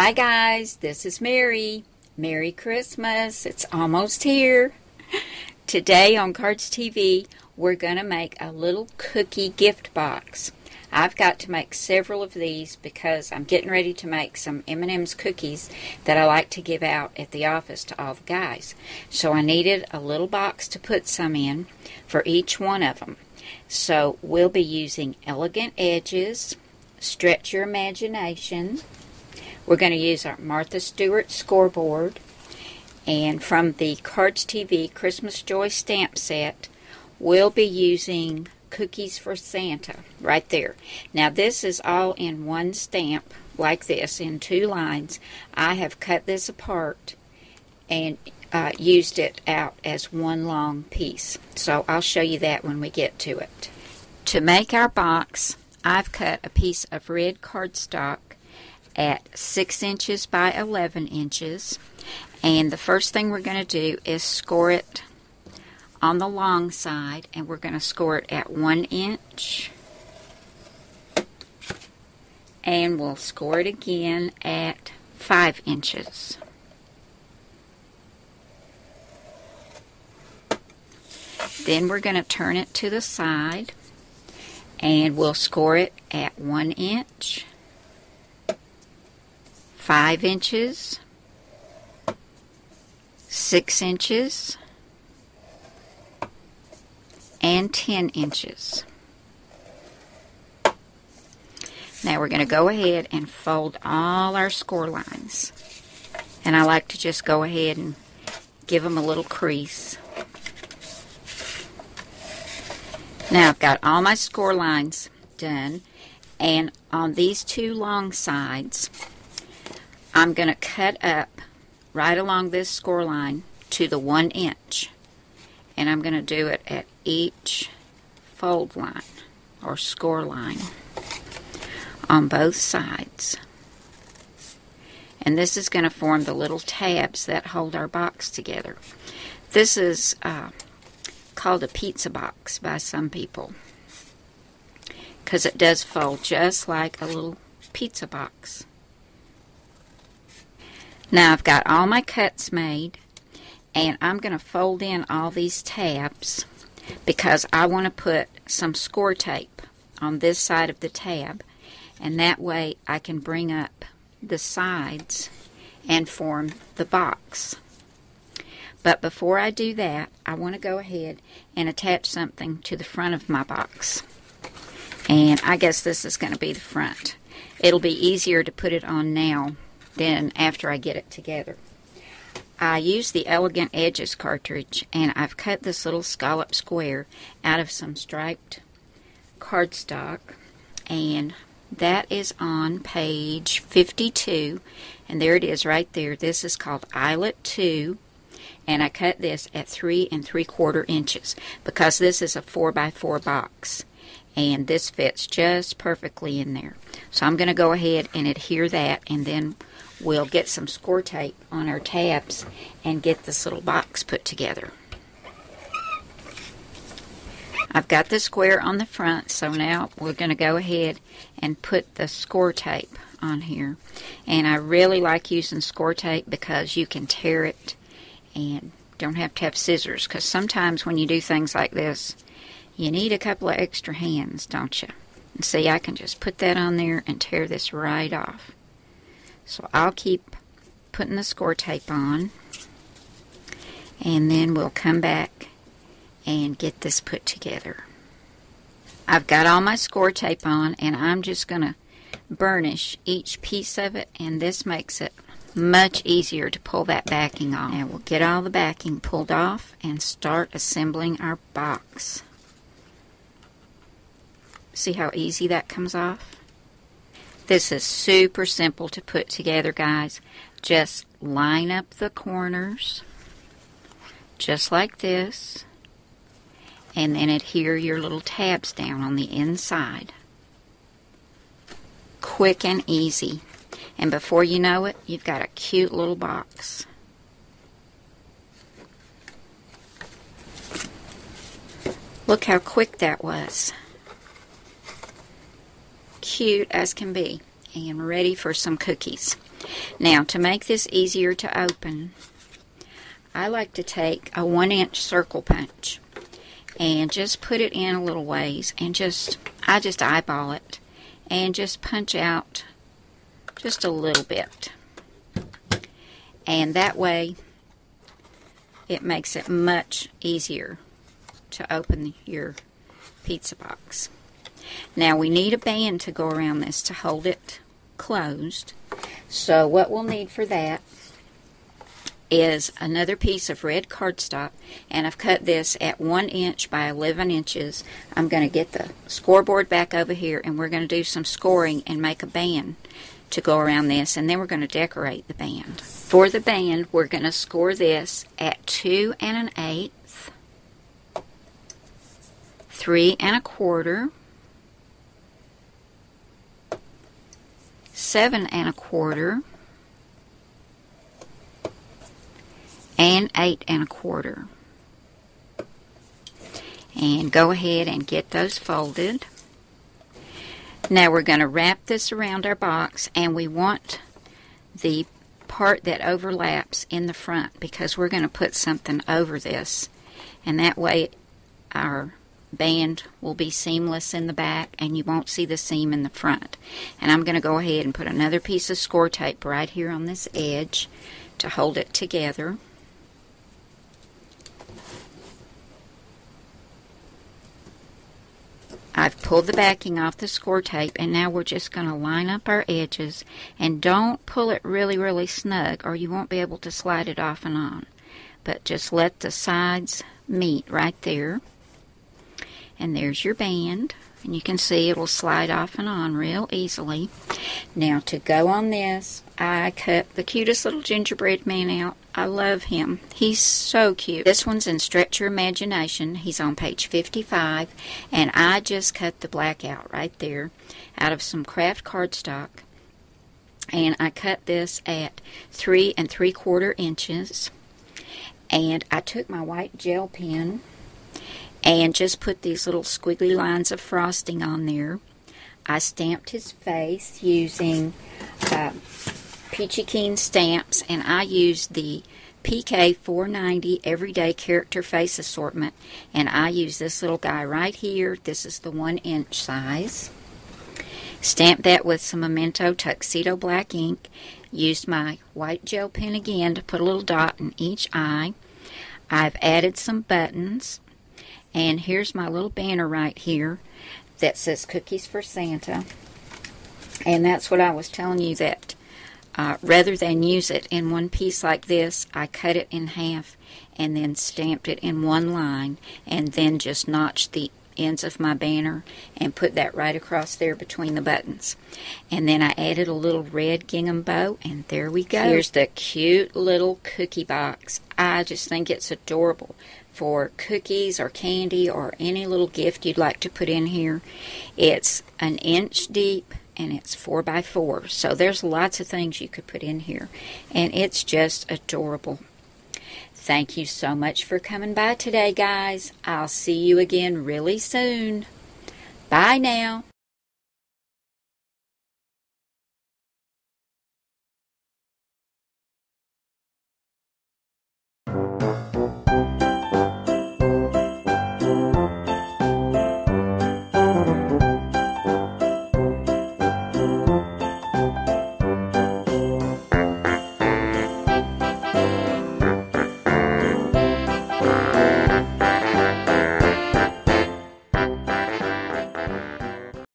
Hi guys, this is Mary. Merry Christmas. It's almost here. Today on Cardz TV, we're going to make a little cookie gift box. I've got to make several of these because I'm getting ready to make some M&M's cookies that I like to give out at the office to all the guys. So I needed a little box to put some in for each one of them. So we'll be using elegant edges, stretch your imagination. We're going to use our Martha Stewart scoreboard, and from the Cardz TV Christmas Joy stamp set, we'll be using Cookies for Santa right there. Now this is all in one stamp like this in 2 lines. I have cut this apart and used it out as one long piece. So I'll show you that when we get to it. To make our box, I've cut a piece of red cardstock at 6 inches by 11 inches, and the first thing we're going to do is score it on the long side, and we're going to score it at 1 inch, and we'll score it again at 5 inches. Then we're going to turn it to the side, and we'll score it at 1 inch, 5 inches, 6 inches, and 10 inches. Now we're going to go ahead and fold all our score lines. And I like to just go ahead and give them a little crease. Now I've got all my score lines done, and on these 2 long sides, I'm going to cut up right along this score line to the 1 inch. And I'm going to do it at each fold line or score line on both sides. And this is going to form the little tabs that hold our box together. This is called a pizza box by some people, because it does fold just like a little pizza box. Now I've got all my cuts made, and I'm going to fold in all these tabs because I want to put some score tape on this side of the tab, and that way I can bring up the sides and form the box. But before I do that, I want to go ahead and attach something to the front of my box. And I guess this is going to be the front. It'll be easier to put it on now than after I get it together. I use the Elegant Edges cartridge, and I've cut this little scallop square out of some striped cardstock, and that is on page 52, and there it is right there. This is called Eyelet 2, and I cut this at 3 3/4 inches because this is a 4x4 box, and this fits just perfectly in there. So I'm going to go ahead and adhere that, and then we'll get some score tape on our tabs and get this little box put together. I've got the square on the front, so now we're going to go ahead and put the score tape on here. And I really like using score tape because you can tear it and don't have to have scissors, because sometimes when you do things like this, you need a couple of extra hands, don't you? And see, I can just put that on there and tear this right off. So I'll keep putting the score tape on, and then we'll come back and get this put together. I've got all my score tape on, and I'm just going to burnish each piece of it, and this makes it much easier to pull that backing off. Now we'll get all the backing pulled off and start assembling our box. See how easy that comes off? This is super simple to put together, guys. Just line up the corners, just like this, and then adhere your little tabs down on the inside. Quick and easy. And before you know it, you've got a cute little box. Look how quick that was. Cute as can be, and ready for some cookies. Now, to make this easier to open, I like to take a 1-inch circle punch and just put it in a little ways, and I just eyeball it and just punch out just a little bit. And that way it makes it much easier to open your pizza box. Now we need a band to go around this to hold it closed. So what we'll need for that is another piece of red cardstock, and I've cut this at 1 inch by 11 inches. I'm going to get the scoreboard back over here, and we're going to do some scoring and make a band to go around this, and then we're going to decorate the band. For the band, we're going to score this at 2 1/8, 3 1/4, 7 1/4, and 8 1/4. And go ahead and get those folded. Now we're going to wrap this around our box, and we want the part that overlaps in the front because we're going to put something over this, and that way our band will be seamless in the back and you won't see the seam in the front. And I'm going to go ahead and put another piece of score tape right here on this edge to hold it together. I've pulled the backing off the score tape, and now we're just going to line up our edges, and don't pull it really snug or you won't be able to slide it off and on, but just let the sides meet right there. And there's your band, and you can see it'll slide off and on real easily. Now to go on this, I cut the cutest little gingerbread man out. I love him. He's so cute. This one's in Stretch Your Imagination. He's on page 55, and I just cut the black out right there out of some craft cardstock. And I cut this at 3 3/4 inches, and I took my white gel pen and just put these little squiggly lines of frosting on there. I stamped his face using Peachy Keen stamps, and I used the PK 490 Everyday Character Face Assortment, and I use this little guy right here. This is the 1-inch size. Stamped that with some Memento Tuxedo black ink. Used my white gel pen again to put a little dot in each eye. I've added some buttons. And here's my little banner right here that says Cookies for Santa. And that's what I was telling you, that rather than use it in one piece like this, I cut it in half and then stamped it in one line, and then just notched the ends of my banner and put that right across there between the buttons. And then I added a little red gingham bow, and there we go. Here's the cute little cookie box. I just think it's adorable for cookies or candy or any little gift you'd like to put in here. It's 1 inch deep and it's 4 by 4, so there's lots of things you could put in here, and it's just adorable. Thank you so much for coming by today, guys. I'll see you again really soon. Bye now.